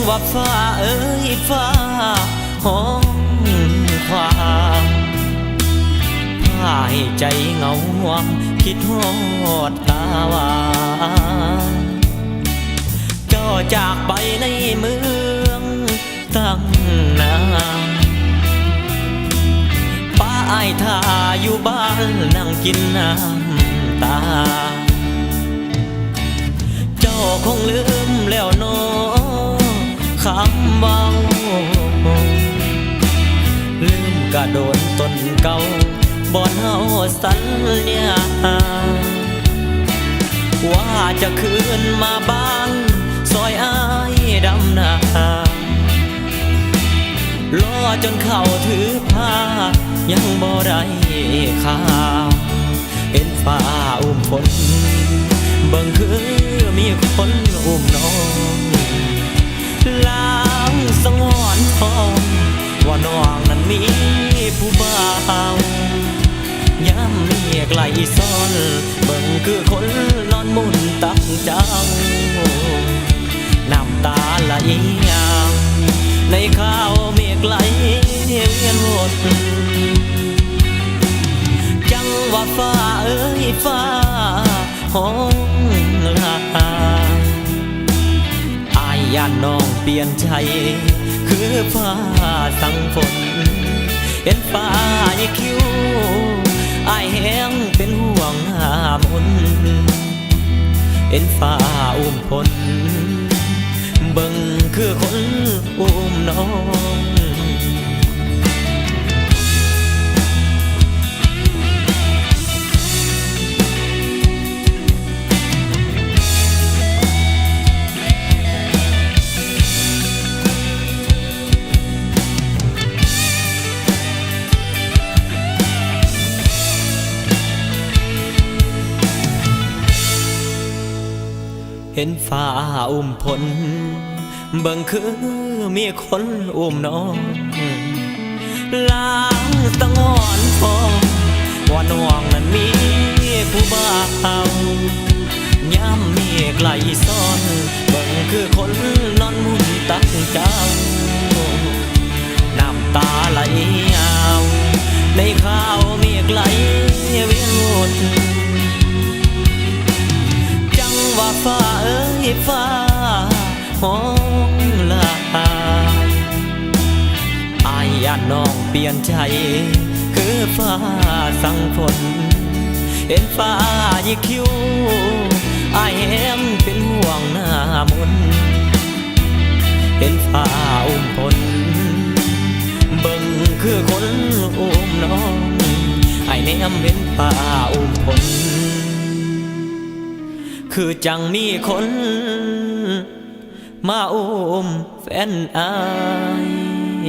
ว่าฟ้าเอ้ยฟ้าห้องความพายใจเหงาหวงคิดฮอดตาวาเจ้าจากไปในเมืองตั้งนานป้าอายท่าอยู่บ้านนั่งกินน้ำตาเจ้าคงลืมแล้วเนาะคำเบาลืมกระโดนต้นเก่าบ่เฮาสัญญาว่าจะคืนมาบ้านซอยอ้ายดำนารอจนเข้าถือผ้ายังบ่ได้ข่าวเห็นฟ้าอุ้มฝนเบิ่งคือมีคนอุ้มน้องล้างสังหรณ์ทองว่าน้องนั้นมีผู้บ่าวย้ำมีไกลซ่อนเบิ่งคือคนนอนมุนตั้งเจ้าน้ำตาไหลยาวในข้าวเมฆไหลเวียนวนจังว่าฟ้าเอ้ยฟ้าห้องลาอายย่านน้องเปลี่ยนใจคือฟ้าสั่งฝนเห็นฟ้ายิ่งคิ้วอายแห้งเป็นห่วงหามนเห็นฟ้าอุ้มพลเบิ่งคือคนอุ้มน้องเห็นฟ้าอุ้มพลเบิ่งคือมีคนอุ้มน้องล้างสังหรณ์ทองว่าน้องนั้นมีผู้บ่าวย้ำมีไกลซ่อนเบิ่งคือคนนอนมุนตักเจ้าน้ำตาไหลยาวในข้าวมีไกลเวียนวนว่าฟ้าเอ้ยฟ้าห้องลาอายย่านน้องเปลี่ยนใจคือฟ้าสั่งฝนเห็นฟ้ายิ่งคิ้วอายแห้งเป็นห่วงหน้ามนเห็นฟ้าอุ้มพลเบิ่งคือคนอุ้มน้องอายแนมเห็นฟ้าอุ้มพลคือจังมีคนมาอุ้มแฟนอาย